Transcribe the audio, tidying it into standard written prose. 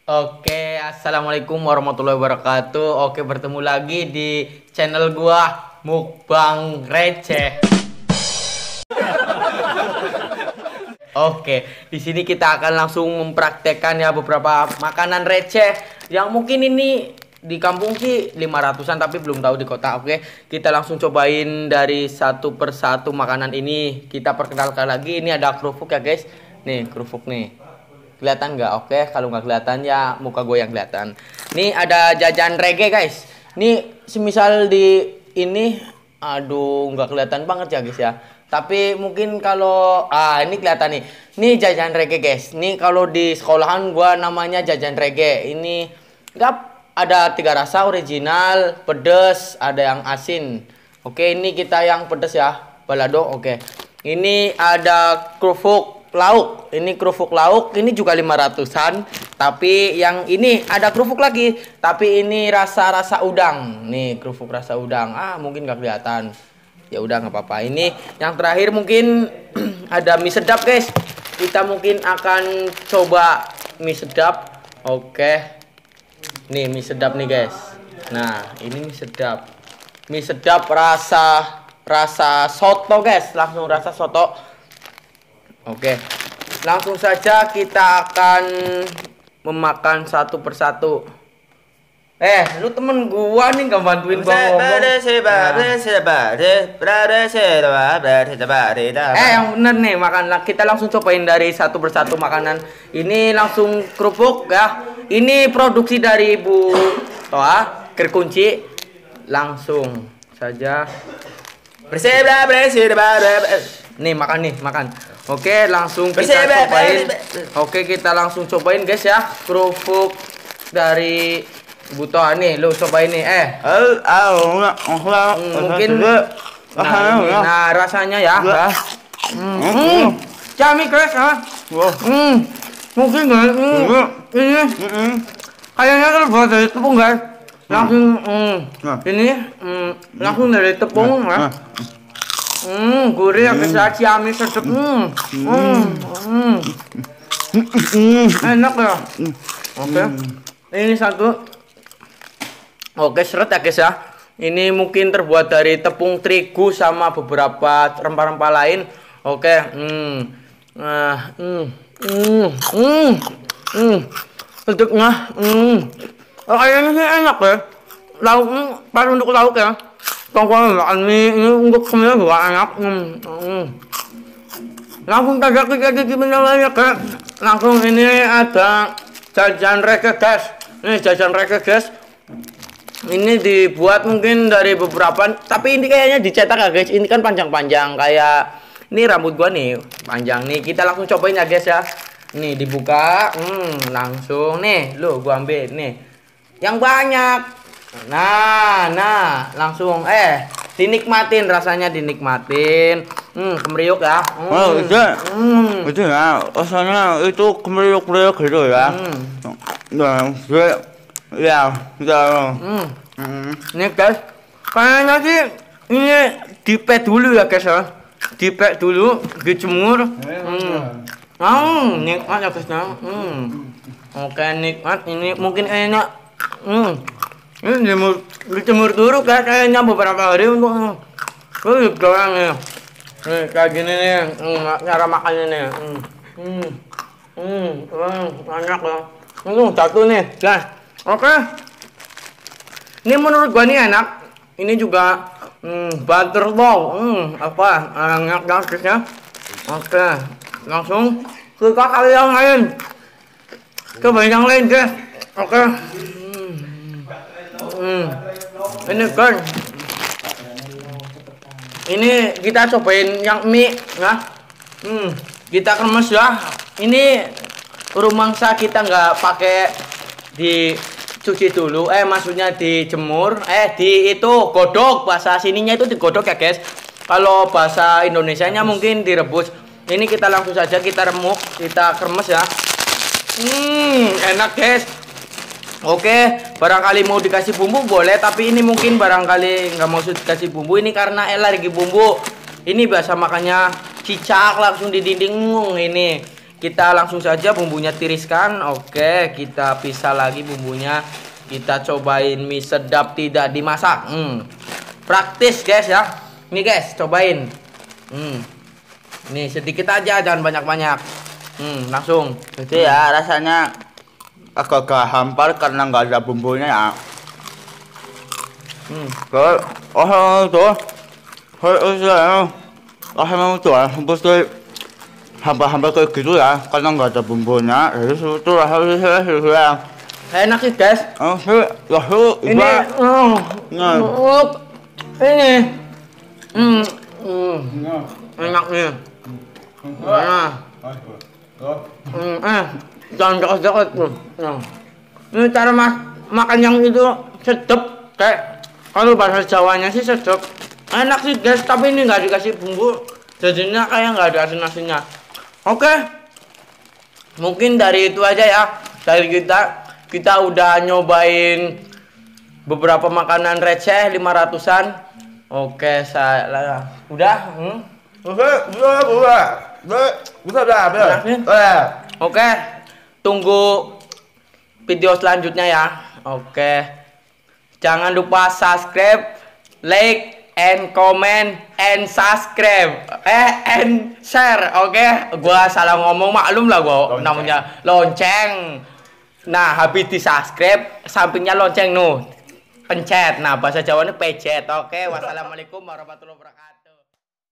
Oke, assalamualaikum warahmatullahi wabarakatuh. Oke, bertemu lagi di channel gua Mukbang Receh. Oke, di sini kita akan langsung mempraktekkan ya beberapa makanan receh yang mungkin ini di kampung sih 500-an tapi belum tahu di kota. Oke, kita langsung cobain dari satu persatu makanan ini. Kita perkenalkan lagi, ini ada kerupuk ya guys. Nih, kerupuk nih. Kelihatan nggak? Oke, kalau nggak kelihatan ya muka gue yang kelihatan. Nih ada jajan reggae guys. Nih semisal di ini, aduh nggak kelihatan banget ya guys ya. Tapi mungkin kalau ini kelihatan nih. Nih jajan reggae guys. Nih kalau di sekolahan gue namanya jajan reggae. Ini nggak ada 3 rasa, original, pedes, ada yang asin. Oke, ini kita yang pedes ya, balado. Oke. Ini ada kerupuk lauk, ini kerupuk lauk, ini juga 500-an. Tapi yang ini ada kerupuk lagi, tapi ini rasa udang. Nih kerupuk rasa udang. Mungkin gak kelihatan. Ya udah nggak apa-apa. Ini yang terakhir mungkin ada mie sedap guys. Kita mungkin akan coba mie sedap. Oke. Nih mie sedap nih guys. Nah ini mie sedap. Mie sedap rasa soto guys. Langsung rasa soto. Oke, langsung saja kita akan memakan satu persatu. Lu temen gua nih gak bantuin gua ngomong. Yang bener nih makan. Kita langsung cobain dari satu persatu makanan. Ini langsung kerupuk ya. Ini produksi dari Ibu Toa Kerkunci. Langsung saja. Nih makan. Oke, langsung kita cobain. Oke, kita langsung cobain guys ya. Kerupuk dari Buto nih, lu cobain nih. Mungkin nah rasanya ya. Cami guys mungkin guys. Ini kayaknya terbuat dari tepung guys. Langsung ini langsung dari tepung ya. Gurih ya guys, ciami sedap. Enak ya. Oke. Ini satu. Oke, seret ya guys ya. Ini mungkin terbuat dari tepung terigu sama beberapa rempah-rempah lain. Oke. Sedapnya. Kayaknya sih enak ya. Lauk pas untuk lauk ya. Kalau makan mie ini untuk semuanya juga enak. Langsung saja kita cicipin yang lainnya guys. Langsung ini ada jajan reggae guys. Ini jajan reggae guys. Ini dibuat mungkin dari beberapa, tapi ini kayaknya dicetak ya guys. Ini kan panjang-panjang kayak ini rambut gua nih panjang nih. Kita langsung cobain ya guys ya. Nih dibuka, langsung nih, gua ambil nih. Yang banyak. Nah, langsung dinikmatin, rasanya dinikmatin. Kemeriuk ya. Itu ya, rasanya itu kemeriuk gitu ya. Ini guys, kayaknya sih ini dipek dulu ya guys ya. Dipek dulu, dijemur. Nikmat ya guys ya. Oke, nikmat. Ini mungkin kayaknya ini dijemur dulu kayaknya beberapa hari untuk goreng nih. Nih kayak gini nih, cara makannya nih. Banyak ya. Satu nih, guys. Oke. Ini menurut gua nih enak. Ini juga butter ball. Enak guys ya. Oke, langsung kita kali yang lain. Coba yang lain guys. Oke. Ini guys, ini kita cobain yang mie ya. Kita kremes ya. Ini rumangsa kita nggak pakai dicuci dulu, maksudnya dijemur, godok. Bahasa sininya itu digodok ya guys. Kalau bahasa Indonesianya mungkin direbus. Ini kita langsung saja kita remuk, kita kremes ya. Enak guys. Oke, barangkali mau dikasih bumbu boleh, tapi ini mungkin barangkali nggak mau dikasih bumbu. Ini karena alergi bumbu. Ini biasa makannya cicak langsung di dinding ini. kita langsung saja bumbunya tiriskan. Oke, kita pisah lagi bumbunya. Kita cobain mie sedap tidak dimasak. Praktis guys ya. Nih guys, cobain. Nih sedikit aja, jangan banyak-banyak. Langsung. Itu ya rasanya agak-agak hampar karena nggak ada bumbunya ya. Kalau itu pasti hambar-hambar kayak gitu ya karena nggak ada bumbunya. Jadi itu rasanya Enak sih guys. Ini enak nih. Jangan dekat-dekat tuh. Ini cara makan yang itu sedap kayak kalau bahasa Jawanya sih sedap. Enak sih guys, tapi ini nggak dikasih bumbu, jadinya kayak nggak ada asin-asinnya. Oke, mungkin dari itu aja ya dari kita udah nyobain beberapa makanan receh 500-an. Oke, saya udah. Oke, tunggu video selanjutnya ya. Oke, jangan lupa subscribe, like, and comment, and subscribe, and share. Oke, gua salah ngomong, maklum lah gua namanya lonceng. Nah, habis di subscribe, sampingnya lonceng pencet. Nah, bahasa Jawanya pencet. Oke, wassalamualaikum warahmatullahi wabarakatuh.